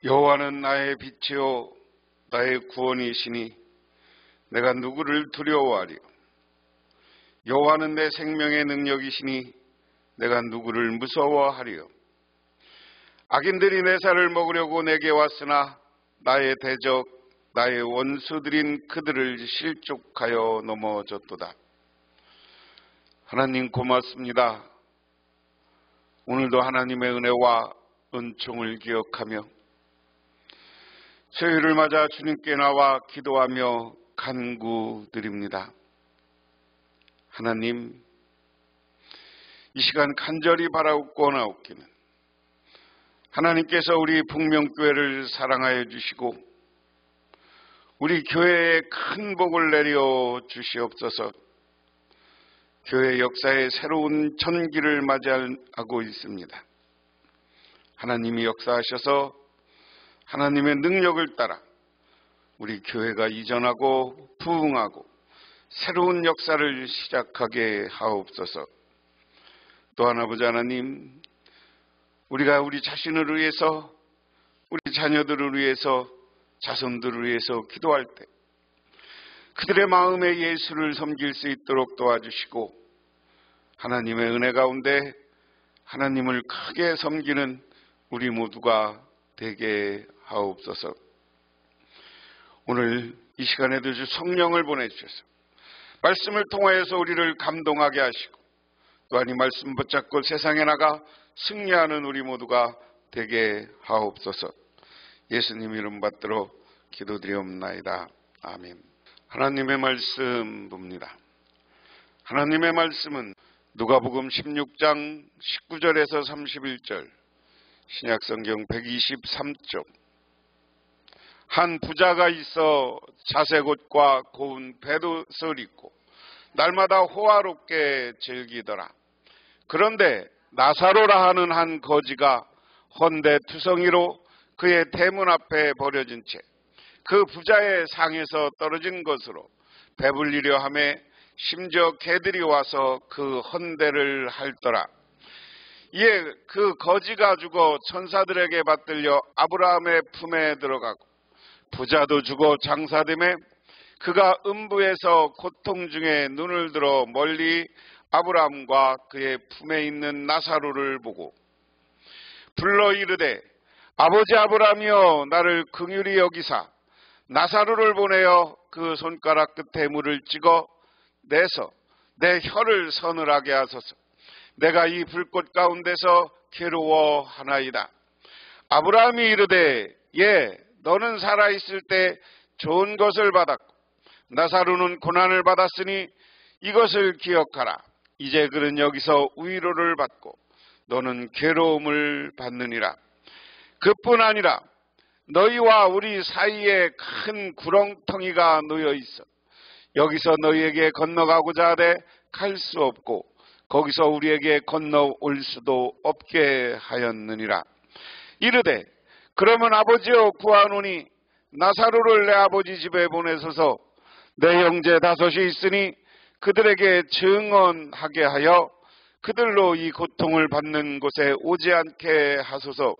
여호와는 나의 빛이요 나의 구원이시니 내가 누구를 두려워하리요. 여호와는 내 생명의 능력이시니 내가 누구를 무서워하리요. 악인들이 내 살을 먹으려고 내게 왔으나 나의 대적 나의 원수들인 그들을 실족하여 넘어졌도다. 하나님 고맙습니다. 오늘도 하나님의 은혜와 은총을 기억하며 수요일을 맞아 주님께 나와 기도하며 간구드립니다. 하나님, 이 시간 간절히 바라옵고나옵기는 하나님께서 우리 북명교회를 사랑하여 주시고 우리 교회에 큰 복을 내려 주시옵소서. 교회 역사의 새로운 전기를 맞이하고 있습니다. 하나님이 역사하셔서 하나님의 능력을 따라 우리 교회가 이전하고 부흥하고 새로운 역사를 시작하게 하옵소서. 또한 아버지 하나님, 우리가 우리 자신을 위해서, 우리 자녀들을 위해서, 자손들을 위해서 기도할 때 그들의 마음에 예수를 섬길 수 있도록 도와주시고 하나님의 은혜 가운데 하나님을 크게 섬기는 우리 모두가 되게 하옵소서. 오늘 이 시간에도 주 성령을 보내주셔서 말씀을 통하여서 우리를 감동하게 하시고 또한 이 말씀 붙잡고 세상에 나가 승리하는 우리 모두가 되게 하옵소서. 예수님 이름 받들어 기도드리옵나이다. 아멘. 하나님의 말씀 봅니다. 하나님의 말씀은 누가복음 16장 19절에서 31절, 신약성경 123쪽. 한 부자가 있어 자색 옷과 고운 뱃옷을 입고 날마다 호화롭게 즐기더라. 그런데 나사로라 하는 한 거지가 헌데 투성이로 그의 대문 앞에 버려진 채 그 부자의 상에서 떨어진 것으로 배불리려 하매 심지어 개들이 와서 그 헌대를 핥더라. 이에 그 거지가 죽어 천사들에게 받들려 아브라함의 품에 들어가고 부자도 죽어 장사됨에 그가 음부에서 고통 중에 눈을 들어 멀리 아브라함과 그의 품에 있는 나사로를 보고 불러 이르되 아버지 아브라함이여 나를 긍휼히 여기사 나사로를 보내어 그 손가락 끝에 물을 찍어 내서 내 혀를 서늘하게 하소서. 내가 이 불꽃 가운데서 괴로워하나이다. 아브라함이 이르되 예, 너는 살아있을 때 좋은 것을 받았고 나사로는 고난을 받았으니 이것을 기억하라. 이제 그는 여기서 위로를 받고 너는 괴로움을 받느니라. 그뿐 아니라 너희와 우리 사이에 큰 구렁텅이가 놓여 있어 여기서 너희에게 건너가고자 하되 갈 수 없고 거기서 우리에게 건너올 수도 없게 하였느니라. 이르되 그러면 아버지여 구하노니 나사로를 내 아버지 집에 보내소서. 내 형제 다섯이 있으니 그들에게 증언하게 하여 그들로 이 고통을 받는 곳에 오지 않게 하소서.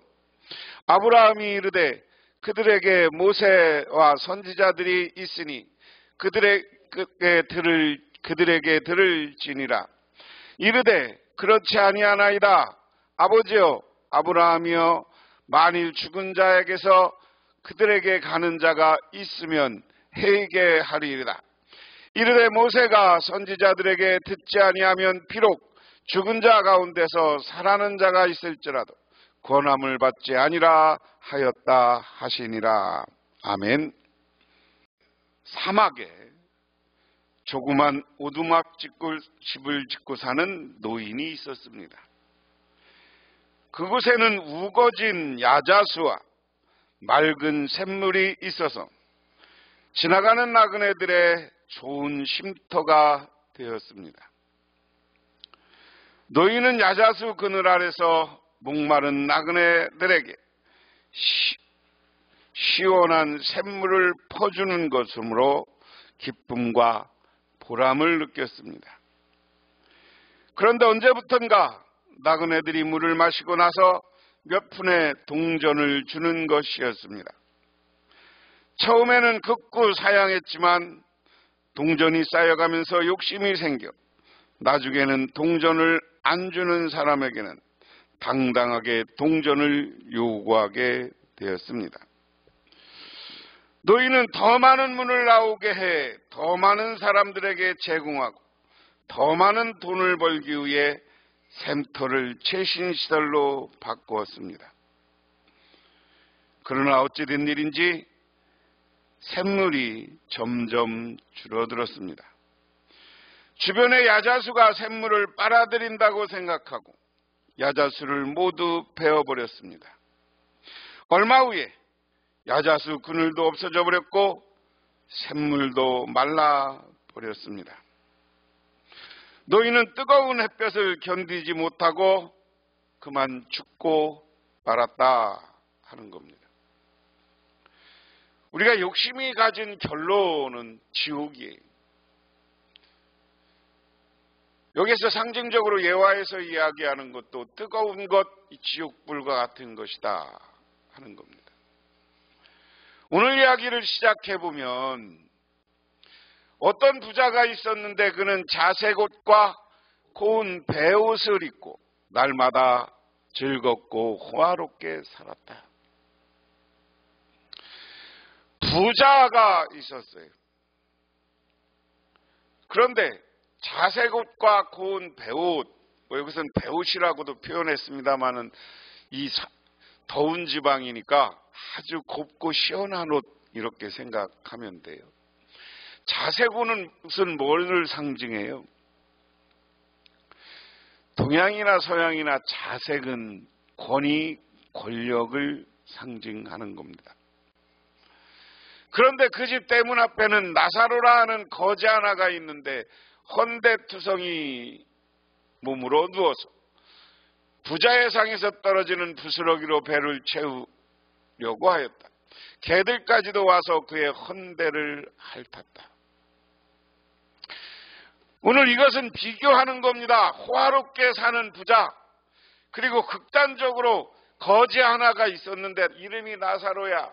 아브라함이 이르되 그들에게 모세와 선지자들이 있으니 그들에게 들을지니라. 이르되 그렇지 아니하나이다. 아버지여 아브라함이여 만일 죽은 자에게서 그들에게 가는 자가 있으면 회개하리이다. 이르되 모세가 선지자들에게 듣지 아니하면 비록 죽은 자 가운데서 살아난 자가 있을지라도 권함을 받지 아니라 하였다 하시니라. 아멘. 사막에 조그만 오두막 집을 짓고 사는 노인이 있었습니다. 그곳에는 우거진 야자수와 맑은 샘물이 있어서 지나가는 나그네들의 좋은 쉼터가 되었습니다. 노인은 야자수 그늘 아래서 목마른 나그네들에게 시원한 샘물을 퍼주는 것으로 기쁨과 보람을 느꼈습니다. 그런데 언제부턴가 나그네들이 물을 마시고 나서 몇 푼의 동전을 주는 것이었습니다. 처음에는 극구 사양했지만 동전이 쌓여가면서 욕심이 생겨 나중에는 동전을 안 주는 사람에게는 당당하게 동전을 요구하게 되었습니다. 노인은 더 많은 문을 나오게 해 더 많은 사람들에게 제공하고 더 많은 돈을 벌기 위해 샘터를 최신시설로 바꾸었습니다. 그러나 어찌 된 일인지 샘물이 점점 줄어들었습니다. 주변의 야자수가 샘물을 빨아들인다고 생각하고 야자수를 모두 베어버렸습니다. 얼마 후에 야자수 그늘도 없어져 버렸고 샘물도 말라버렸습니다. 노인은 뜨거운 햇볕을 견디지 못하고 그만 죽고 말았다 하는 겁니다. 우리가 욕심이 가진 결론은 지옥이에요. 여기서 상징적으로 예화에서 이야기하는 것도 뜨거운 것, 지옥불과 같은 것이다 하는 겁니다. 오늘 이야기를 시작해보면 어떤 부자가 있었는데 그는 자색 옷과 고운 베옷을 입고 날마다 즐겁고 호화롭게 살았다. 부자가 있었어요. 그런데 자색 옷과 고운 베옷, 여기서는 베옷이라고도 표현했습니다마는 이 더운 지방이니까 아주 곱고 시원한 옷 이렇게 생각하면 돼요. 자색 옷은 무슨 뭘 상징해요? 동양이나 서양이나 자색은 권위, 권력을 상징하는 겁니다. 그런데 그 집 대문 앞에는 나사로라 하는 거지 하나가 있는데 헌대투성이 몸으로 누워서 부자의 상에서 떨어지는 부스러기로 배를 채우려고 하였다. 개들까지도 와서 그의 헌대를 핥았다. 오늘 이것은 비교하는 겁니다. 호화롭게 사는 부자, 그리고 극단적으로 거지 하나가 있었는데 이름이 나사로야.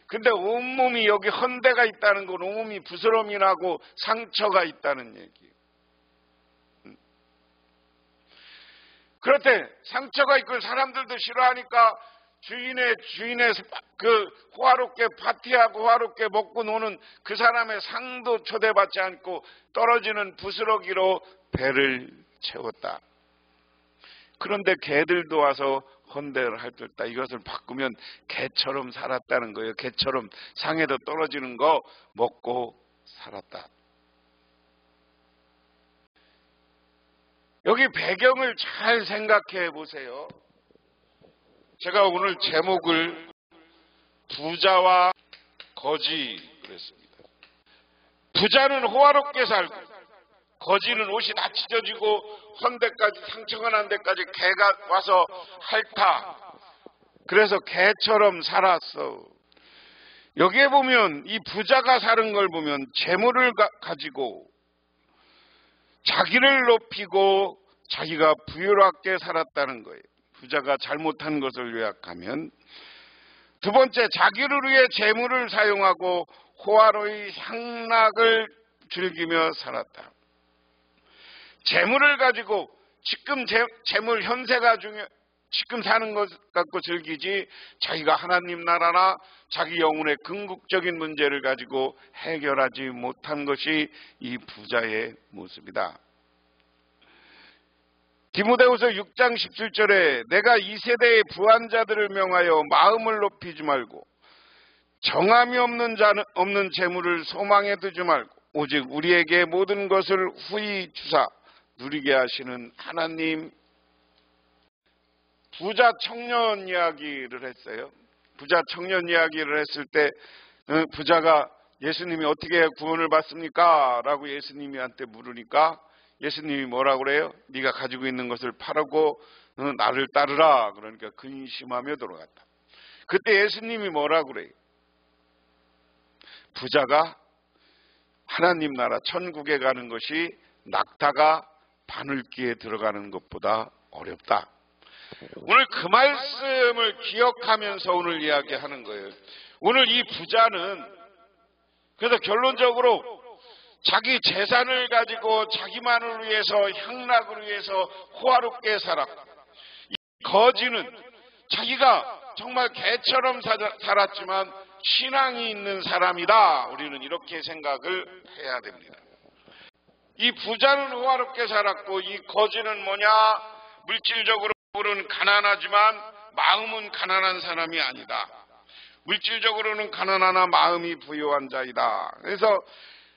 근데 온몸이 여기 헌대가 있다는 건 온몸이 부스럼이 나고 상처가 있다는 얘기예요. 그렇대 상처가 있고 사람들도 싫어하니까 주인의 그 호화롭게 파티하고 호화롭게 먹고 노는 그 사람의 상도 초대받지 않고 떨어지는 부스러기로 배를 채웠다. 그런데 개들도 와서 헌대를 핥았다. 이것을 바꾸면 개처럼 살았다는 거예요. 개처럼 상에도 떨어지는 거 먹고 살았다. 여기 배경을 잘 생각해 보세요. 제가 오늘 제목을 부자와 거지 그랬습니다. 부자는 호화롭게 살고 거지는 옷이 다 찢어지고 헌데까지 상처가 난 데까지 개가 와서 핥아. 그래서 개처럼 살았어. 여기에 보면 이 부자가 사는 걸 보면 재물을 가지고 자기를 높이고 자기가 부유롭게 살았다는 거예요. 부자가 잘못한 것을 요약하면 두 번째, 자기를 위해 재물을 사용하고 호화로이 향락을 즐기며 살았다. 재물을 가지고 지금 재물 현세가 지금 사는 것 갖고 즐기지 자기가 하나님 나라나 자기 영혼의 궁극적인 문제를 가지고 해결하지 못한 것이 이 부자의 모습이다. 디모데후서 6장 17절에 내가 이 세대의 부한 자들을 명하여 마음을 높이지 말고 정함이 없는 재물을 소망에 두지 말고 오직 우리에게 모든 것을 후히 주사 누리게 하시는 하나님. 부자 청년 이야기를 했어요. 부자 청년 이야기를 했을 때 부자가 예수님이 어떻게 구원을 받습니까? 라고 예수님한테 물으니까 예수님이 뭐라고 그래요? 네가 가지고 있는 것을 팔고 나를 따르라. 그러니까 근심하며 돌아갔다. 그때 예수님이 뭐라고 그래요? 부자가 하나님 나라 천국에 가는 것이 낙타가 바늘귀에 들어가는 것보다 어렵다. 오늘 그 말씀을 기억하면서 오늘 이야기하는 거예요. 오늘 이 부자는 그래서 결론적으로 자기 재산을 가지고 자기만을 위해서 향락을 위해서 호화롭게 살았고, 이 거지는 자기가 정말 개처럼 살았지만 신앙이 있는 사람이다. 우리는 이렇게 생각을 해야 됩니다. 이 부자는 호화롭게 살았고 이 거지는 뭐냐? 물질적으로는 가난하지만 마음은 가난한 사람이 아니다. 물질적으로는 가난하나 마음이 부유한 자이다. 그래서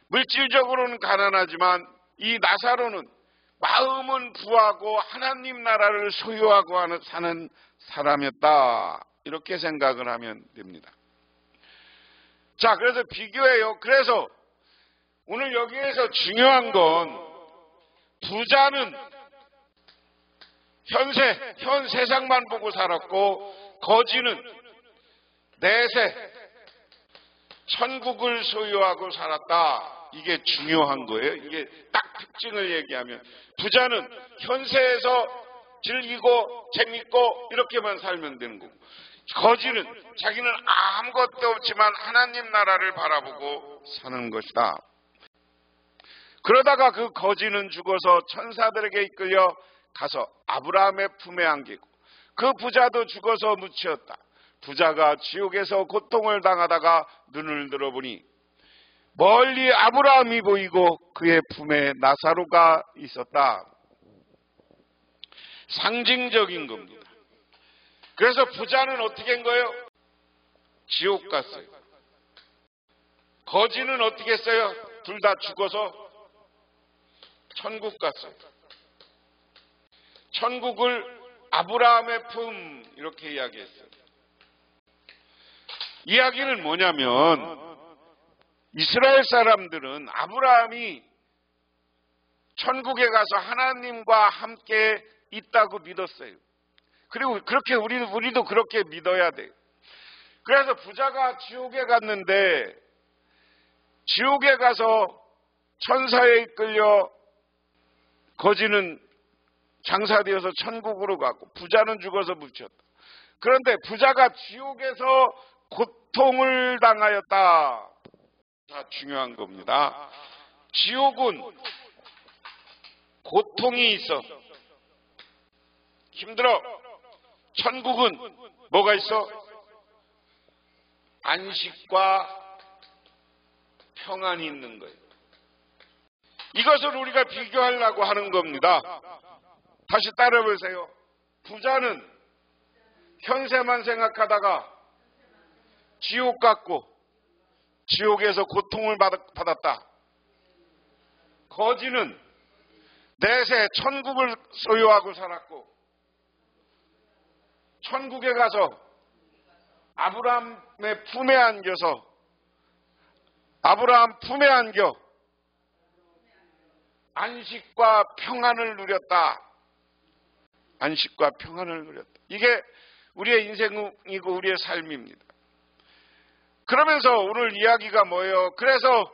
물질적으로는 가난하지만 이 나사로는 마음은 부하고 하나님 나라를 소유하고 사는 사람이었다. 이렇게 생각을 하면 됩니다. 자, 그래서 비교해요. 그래서 오늘 여기에서 중요한 건 부자는 현 세상만 보고 살았고 거지는 내세 천국을 소유하고 살았다. 이게 중요한 거예요. 이게 딱 특징을 얘기하면 부자는 현세에서 즐기고 재밌고 이렇게만 살면 되는 거고, 거지는 자기는 아무것도 없지만 하나님 나라를 바라보고 사는 것이다. 그러다가 그 거지는 죽어서 천사들에게 이끌려 가서 아브라함의 품에 안기고 그 부자도 죽어서 묻히었다. 부자가 지옥에서 고통을 당하다가 눈을 들어보니 멀리 아브라함이 보이고 그의 품에 나사로가 있었다. 상징적인 겁니다. 그래서 부자는 어떻게 한 거예요? 지옥 갔어요. 거지는 어떻게 했어요? 둘 다 죽어서 천국 갔어요. 천국을 아브라함의 품 이렇게 이야기했어요. 이야기는 뭐냐면 이스라엘 사람들은 아브라함이 천국에 가서 하나님과 함께 있다고 믿었어요. 그리고 그렇게 우리도 그렇게 믿어야 돼요. 그래서 부자가 지옥에 갔는데 지옥에 가서 천사에 이끌려 거지는 장사되어서 천국으로 가고 부자는 죽어서 묻혔다. 그런데 부자가 지옥에서 고통을 당하였다. 다 중요한 겁니다. 지옥은 고통이 있어. 힘들어. 천국은 뭐가 있어? 안식과 평안이 있는 거예요. 이것을 우리가 비교하려고 하는 겁니다. 다시 따라해보세요. 부자는 현세만 생각하다가 지옥 갔고 지옥에서 고통을 받았다. 거지는 내세 천국을 소유하고 살았고 천국에 가서 아브라함의 품에 안겨서 아브라함 품에 안겨 안식과 평안을 누렸다. 안식과 평안을 누렸다. 이게 우리의 인생이고 우리의 삶입니다. 그러면서 오늘 이야기가 뭐예요? 그래서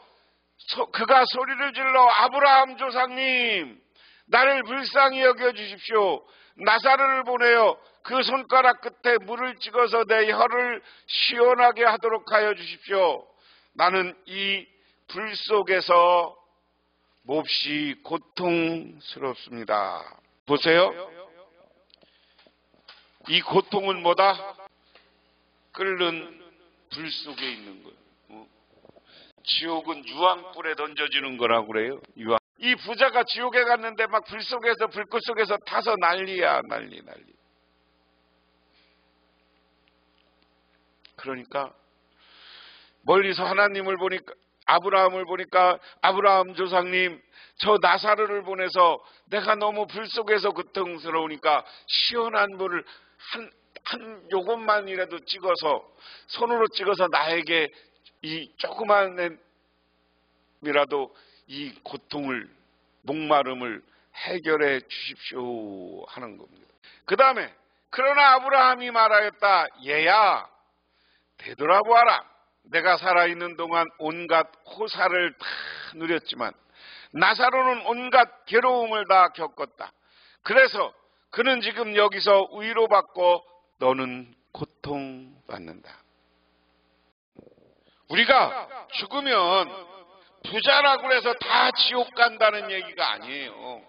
그가 소리를 질러 아브라함 조상님 나를 불쌍히 여겨주십시오. 나사로를 보내어 그 손가락 끝에 물을 찍어서 내 혀를 시원하게 하도록 하여 주십시오. 나는 이 불 속에서 몹시 고통스럽습니다. 보세요. 이 고통은 뭐다? 끓는 불 속에 있는 거예요. 지옥은 유황불에 던져지는 거라고 그래요. 유황. 이 부자가 지옥에 갔는데 막 불 속에서 불꽃 속에서 타서 난리야. 난리. 그러니까 멀리서 하나님을 보니까 아브라함을 보니까 아브라함 조상님 저 나사로를 보내서 내가 너무 불 속에서 고통스러우니까 시원한 물을 한 요것만이라도 찍어서 손으로 찍어서 나에게 이 조그만이라도 이 고통을 목마름을 해결해 주십시오 하는 겁니다. 그 다음에 그러나 아브라함이 말하였다. 얘야 되돌아보아라. 내가 살아있는 동안 온갖 호사를 다 누렸지만 나사로는 온갖 괴로움을 다 겪었다. 그래서 그는 지금 여기서 위로받고 너는 고통받는다. 우리가 죽으면 부자라고 해서 다 지옥 간다는 얘기가 아니에요.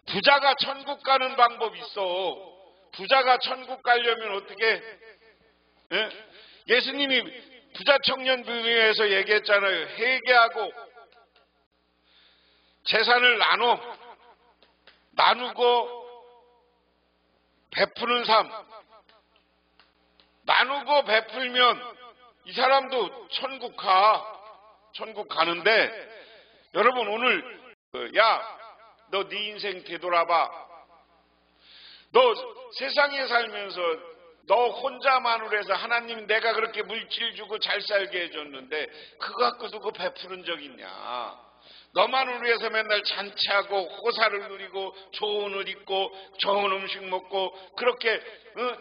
부자가 천국 가는 방법이 있어. 부자가 천국 가려면 어떻게? 예수님이 부자 청년 비유에서 얘기했잖아요. 회개하고 재산을 나누고 베푸는 삶. 나누고 베풀면 이 사람도 천국 가는데, 여러분 오늘 너 네 인생 되돌아봐. 너 세상에 살면서 너 혼자만으로 해서 하나님이 내가 그렇게 물질 주고 잘 살게 해줬는데 그거 갖고도 그 베푸는 적 있냐? 너만을 위해서 맨날 잔치하고 호사를 누리고 좋은 옷 입고 좋은 음식 먹고 그렇게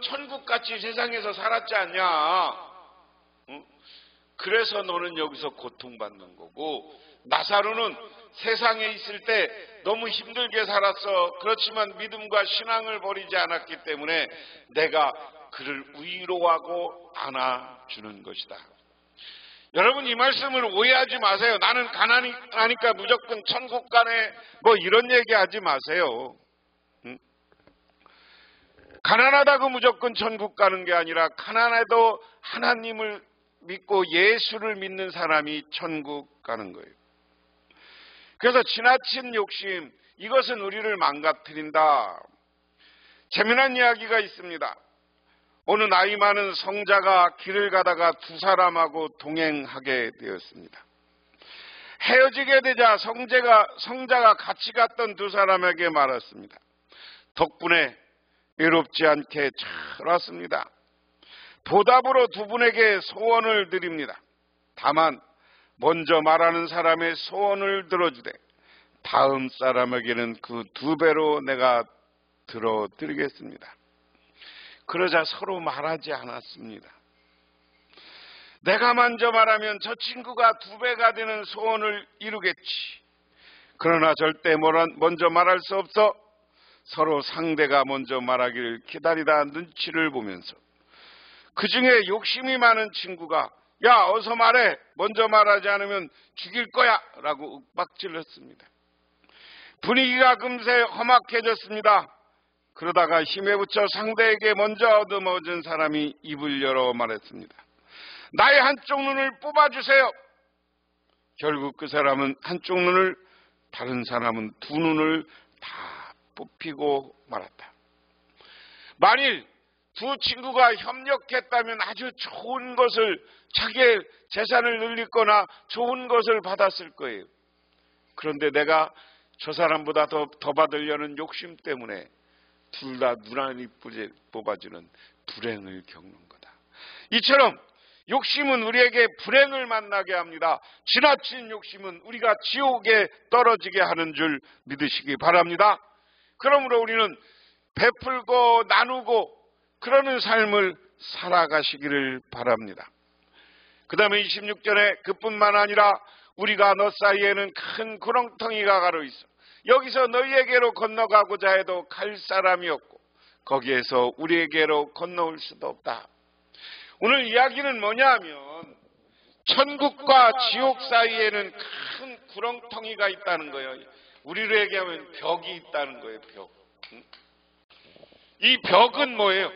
천국같이 세상에서 살았지 않냐? 그래서 너는 여기서 고통받는 거고, 나사로는 세상에 있을 때 너무 힘들게 살았어. 그렇지만 믿음과 신앙을 버리지 않았기 때문에 내가 그를 위로하고 안아주는 것이다. 여러분 이 말씀을 오해하지 마세요. 나는 가난하니까 무조건 천국 가네 뭐 이런 얘기하지 마세요. 가난하다고 무조건 천국 가는 게 아니라 가난해도 하나님을 믿고 예수를 믿는 사람이 천국 가는 거예요. 그래서 지나친 욕심, 이것은 우리를 망가뜨린다. 재미난 이야기가 있습니다. 어느 나이 많은 성자가 길을 가다가 두 사람하고 동행하게 되었습니다. 헤어지게 되자 성자가 같이 갔던 두 사람에게 말했습니다. 덕분에 외롭지 않게 잘 왔습니다. 보답으로 두 분에게 소원을 드립니다. 다만 먼저 말하는 사람의 소원을 들어주되 다음 사람에게는 그 2배로 내가 들어드리겠습니다. 그러자 서로 말하지 않았습니다. 내가 먼저 말하면 저 친구가 2배가 되는 소원을 이루겠지. 그러나 절대 먼저 말할 수 없어 서로 상대가 먼저 말하기를 기다리다 눈치를 보면서 그 중에 욕심이 많은 친구가 야 어서 말해, 먼저 말하지 않으면 죽일 거야 라고 윽박질렀습니다. 분위기가 금세 험악해졌습니다. 그러다가 힘에 붙여 상대에게 먼저 얻어먹은 사람이 입을 열어 말했습니다. 나의 한쪽 눈을 뽑아주세요. 결국 그 사람은 한쪽 눈을, 다른 사람은 2눈을 다 뽑히고 말았다. 만일 두 친구가 협력했다면 아주 좋은 것을, 자기의 재산을 늘리거나 좋은 것을 받았을 거예요. 그런데 내가 저 사람보다 더 받으려는 욕심 때문에 둘 다 무난히 뽑아주는 불행을 겪는 거다. 이처럼 욕심은 우리에게 불행을 만나게 합니다. 지나친 욕심은 우리가 지옥에 떨어지게 하는 줄 믿으시기 바랍니다. 그러므로 우리는 베풀고 나누고 그러는 삶을 살아가시기를 바랍니다. 그 다음에 26절에 그뿐만 아니라 우리가 너 사이에는 큰 구렁텅이가 가로 있어 여기서 너희에게로 건너가고자 해도 갈 사람이 없고 거기에서 우리에게로 건너올 수도 없다. 오늘 이야기는 뭐냐 하면 천국과 지옥 사이에는 큰 구렁텅이가 있다는 거예요. 우리로 얘기하면 벽이 있다는 거예요. 벽. 이 벽은 뭐예요?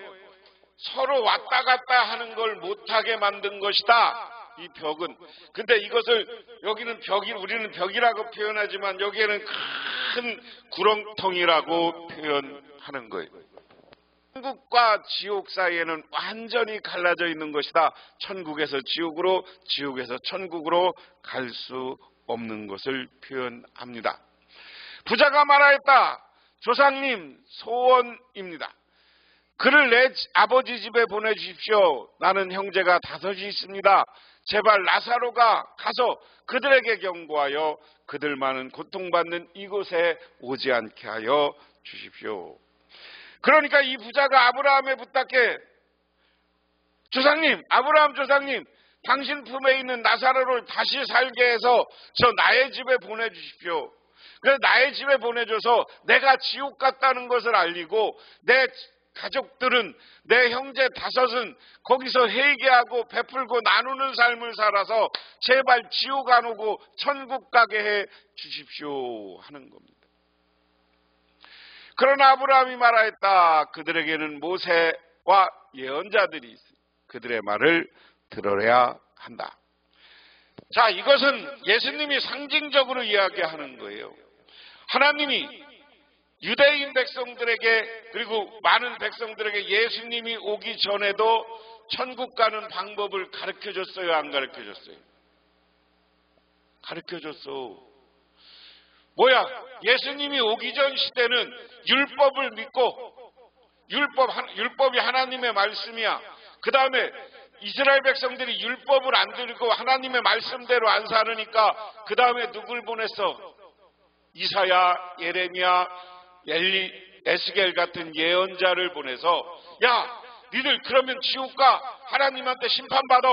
서로 왔다 갔다 하는 걸 못하게 만든 것이다. 이 벽은. 근데 이것을 여기는 우리는 벽이라고 표현하지만 여기에는 큰 구렁텅이라고 표현하는 거예요. 천국과 지옥 사이에는 완전히 갈라져 있는 것이다. 천국에서 지옥으로, 지옥에서 천국으로 갈 수 없는 것을 표현합니다. 부자가 말하였다. 조상님 소원입니다. 그를 내 아버지 집에 보내주십시오. 나는 형제가 5이 있습니다. 제발 나사로가 가서 그들에게 경고하여 그들 많은 고통받는 이곳에 오지 않게 하여 주십시오. 그러니까 이 부자가 아브라함에 부탁해. 조상님, 아브라함 조상님, 당신 품에 있는 나사로를 다시 살게 해서 저 나의 집에 보내주십시오. 그래서 나의 집에 보내줘서 내가 지옥 갔다는 것을 알리고 내 가족들은, 내 형제 다섯은 거기서 회개하고 베풀고 나누는 삶을 살아서 제발 지옥 안 오고 천국 가게 해 주십시오 하는 겁니다. 그러나 아브라함이 말하였다. 그들에게는 모세와 예언자들이 있으니 그들의 말을 들어야 한다. 자, 이것은 예수님이 상징적으로 이야기하는 거예요. 하나님이 유대인 백성들에게, 그리고 많은 백성들에게 예수님이 오기 전에도 천국 가는 방법을 가르쳐줬어요, 안 가르쳐줬어요? 가르쳐줬어. 뭐야? 예수님이 오기 전 시대는 율법을 믿고, 율법이 하나님의 말씀이야. 그 다음에 이스라엘 백성들이 율법을 안 들고 하나님의 말씀대로 안 살으니까 그 다음에 누굴 보냈어? 이사야, 예레미야, 에스겔 같은 예언자를 보내서, 야, 니들 그러면 지옥 가, 하나님한테 심판받아,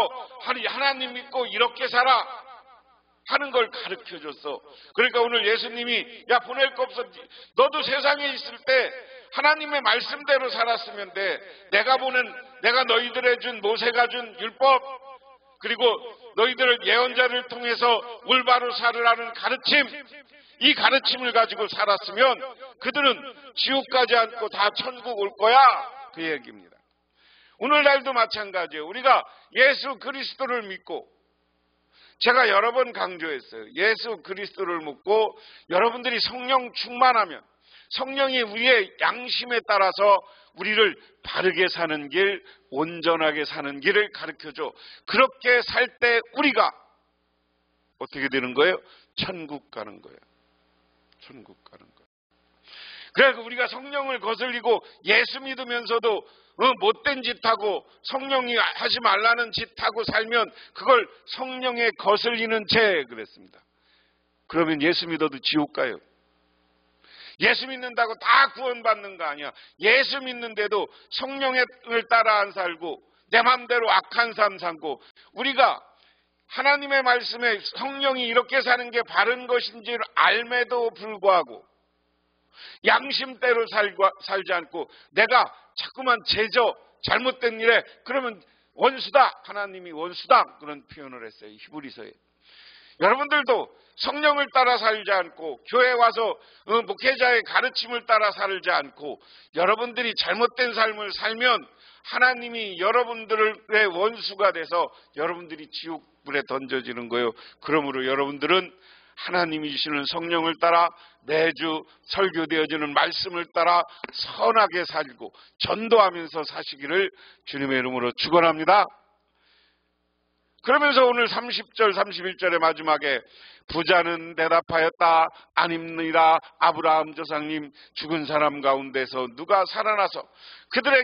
하나님 믿고 이렇게 살아 하는 걸 가르쳐줬어. 그러니까 오늘 예수님이, 야, 보낼 거 없어. 너도 세상에 있을 때 하나님의 말씀대로 살았으면 돼. 내가 너희들에 준, 모세가 준 율법, 그리고 너희들을 예언자를 통해서 올바로 살으라는 가르침, 이 가르침을 가지고 살았으면 그들은 지옥 가지 않고 다 천국 올 거야, 그 얘기입니다. 오늘날도 마찬가지예요. 우리가 예수 그리스도를 믿고, 제가 여러 번 강조했어요. 예수 그리스도를 믿고 여러분들이 성령 충만하면 성령이 우리의 양심에 따라서 우리를 바르게 사는 길, 온전하게 사는 길을 가르쳐줘. 그렇게 살 때 우리가 어떻게 되는 거예요? 천국 가는 거예요. 천국 가는 거예요. 그래서 우리가 성령을 거슬리고 예수 믿으면서도 못된 짓 하고 성령이 하지 말라는 짓 하고 살면 그걸 성령에 거슬리는 죄 그랬습니다. 그러면 예수 믿어도 지옥 가요. 예수 믿는다고 다 구원받는 거 아니야. 예수 믿는데도 성령을 따라 안 살고 내 마음대로 악한 삶 살고, 우리가 하나님의 말씀에 성령이 이렇게 사는 게 바른 것인지를 알매도 불구하고 양심대로 살지 않고 내가 자꾸만 잘못된 일에, 그러면 원수다, 하나님이 원수다, 그런 표현을 했어요, 히브리서에. 여러분들도 성령을 따라 살지 않고 교회 와서 목회자의 가르침을 따라 살지 않고 여러분들이 잘못된 삶을 살면 하나님이 여러분들의 원수가 돼서 여러분들이 지옥불에 던져지는 거예요. 그러므로 여러분들은 하나님이 주시는 성령을 따라 매주 설교되어지는 말씀을 따라 선하게 살고 전도하면서 사시기를 주님의 이름으로 축원합니다. 그러면서 오늘 30절 31절의 마지막에 부자는 대답하였다. 아닙니다. 아브라함 조상님, 죽은 사람 가운데서 누가 살아나서 그들이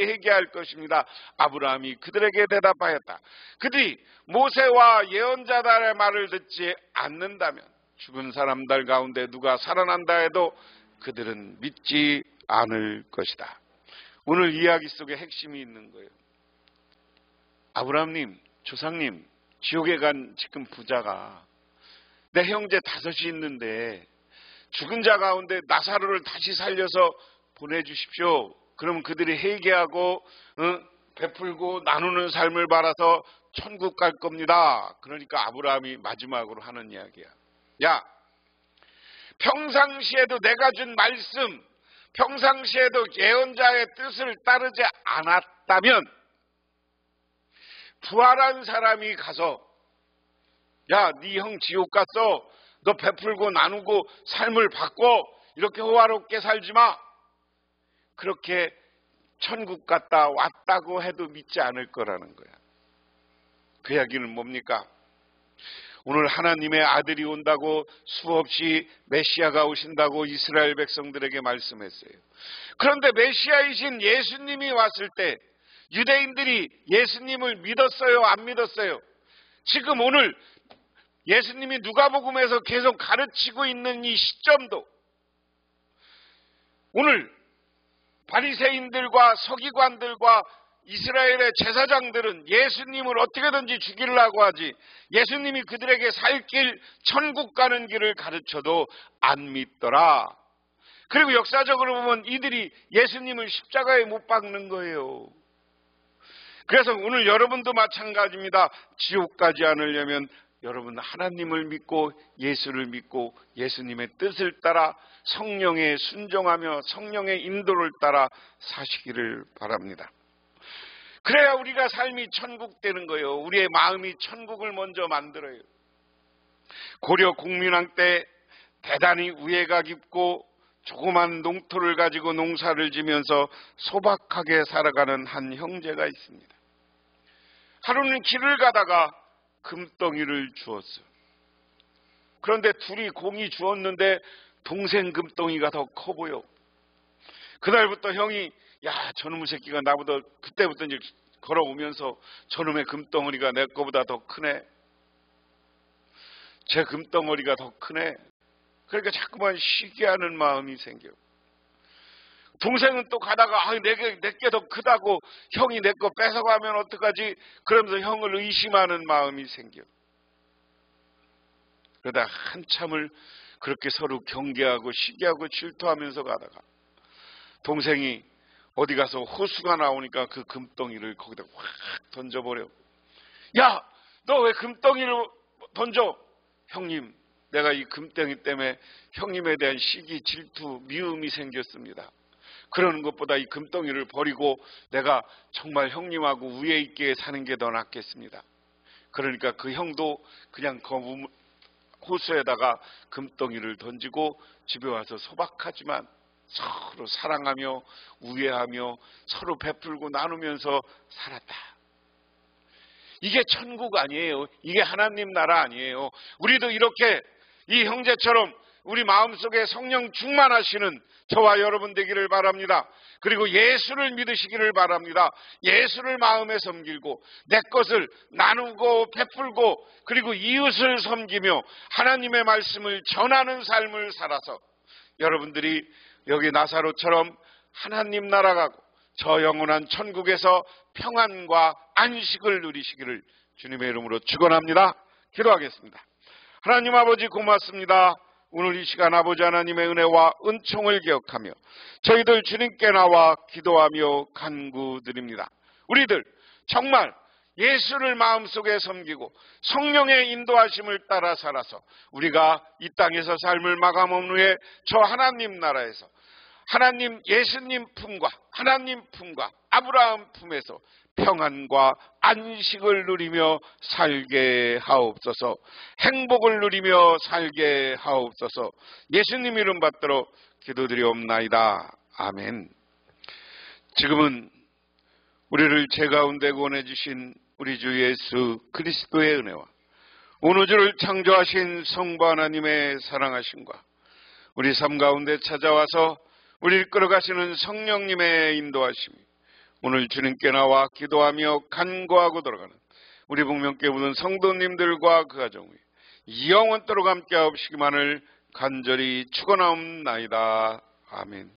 회개할 것입니다. 아브라함이 그들에게 대답하였다. 그들이 모세와 예언자들의 말을 듣지 않는다면 죽은 사람들 가운데 누가 살아난다 해도 그들은 믿지 않을 것이다. 오늘 이야기 속에 핵심이 있는 거예요. 아브라함님, 조상님, 지옥에 간 지금 부자가 내 형제 5이 있는데 죽은 자 가운데 나사로를 다시 살려서 보내주십시오. 그러면 그들이 회개하고 베풀고 나누는 삶을 바라서 천국 갈 겁니다. 그러니까 아브라함이 마지막으로 하는 이야기야. 야, 평상시에도 내가 준 말씀, 평상시에도 예언자의 뜻을 따르지 않았다면 부활한 사람이 가서, 야, 네 형 지옥 갔어. 너 베풀고 나누고 삶을 바꿔. 이렇게 호화롭게 살지 마. 그렇게 천국 갔다 왔다고 해도 믿지 않을 거라는 거야. 그 이야기는 뭡니까? 오늘 하나님의 아들이 온다고 수없이 메시아가 오신다고 이스라엘 백성들에게 말씀했어요. 그런데 메시아이신 예수님이 왔을 때 유대인들이 예수님을 믿었어요? 안 믿었어요? 지금 오늘 예수님이 누가복음에서 계속 가르치고 있는 이 시점도 오늘 바리새인들과 서기관들과 이스라엘의 제사장들은 예수님을 어떻게든지 죽이려고 하지, 예수님이 그들에게 살 길, 천국 가는 길을 가르쳐도 안 믿더라. 그리고 역사적으로 보면 이들이 예수님을 십자가에 못 박는 거예요. 그래서 오늘 여러분도 마찬가지입니다. 지옥 가지 않으려면 여러분 하나님을 믿고 예수를 믿고 예수님의 뜻을 따라 성령에 순종하며 성령의 인도를 따라 사시기를 바랍니다. 그래야 우리가 삶이 천국 되는 거예요. 우리의 마음이 천국을 먼저 만들어요. 고려 공민왕 때 대단히 우애가 깊고 조그만 농토를 가지고 농사를 지면서 소박하게 살아가는 한 형제가 있습니다. 하루는 길을 가다가 금덩이를 주었어요. 그런데 둘이 공이 주었는데 동생 금덩이가 더 커 보여. 그날부터 형이 야, 저놈의 새끼가 나보다 그때부터 이제 걸어오면서 저놈의 금덩어리가 내 거보다 더 크네. 제 금덩어리가 더 크네. 그러니까 자꾸만 시기하는 마음이 생겨요. 동생은 또 가다가 내게 더 크다고 형이 내 거 뺏어가면 어떡하지? 그러면서 형을 의심하는 마음이 생겨요. 그러다 한참을 그렇게 서로 경계하고 시기하고 질투하면서 가다가 동생이 어디 가서 호수가 나오니까 그 금덩이를 거기다 확 던져버려. 야, 너 왜 금덩이를 던져? 형님, 내가 이 금덩이 때문에 형님에 대한 시기, 질투, 미움이 생겼습니다. 그러는 것보다 이 금덩이를 버리고 내가 정말 형님하고 우애 있게 사는 게 더 낫겠습니다. 그러니까 그 형도 그냥 호수에다가 금덩이를 던지고 집에 와서 소박하지만 서로 사랑하며 우애하며 서로 베풀고 나누면서 살았다. 이게 천국 아니에요. 이게 하나님 나라 아니에요. 우리도 이렇게 이 형제처럼 우리 마음속에 성령 충만하시는 저와 여러분 되기를 바랍니다. 그리고 예수를 믿으시기를 바랍니다. 예수를 마음에 섬기고 내 것을 나누고 베풀고 그리고 이웃을 섬기며 하나님의 말씀을 전하는 삶을 살아서 여러분들이 여기 나사로처럼 하나님 나라 가고 저 영원한 천국에서 평안과 안식을 누리시기를 주님의 이름으로 축원합니다. 기도하겠습니다. 하나님 아버지 고맙습니다. 오늘 이 시간 아버지 하나님의 은혜와 은총을 기억하며 저희들 주님께 나와 기도하며 간구드립니다. 우리들 정말 예수를 마음속에 섬기고 성령의 인도하심을 따라 살아서 우리가 이 땅에서 삶을 마감한 후에 저 하나님 나라에서 하나님 예수님 품과 하나님 품과 아브라함 품에서 평안과 안식을 누리며 살게 하옵소서. 행복을 누리며 살게 하옵소서. 예수님 이름 받들어 기도드리옵나이다. 아멘. 지금은 우리를 제 가운데 구원해주신 우리 주 예수 그리스도의 은혜와 온 우주를 창조하신 성부 하나님의 사랑하심과 우리 삶 가운데 찾아와서 우리를 끌어가시는 성령님의 인도하심이 오늘 주님께 나와 기도하며 간구하고 돌아가는 우리 복명교회 모든 성도님들과 그 가정 위에 영원토록 함께 하옵시기만을 간절히 축원하옵나이다. 아멘.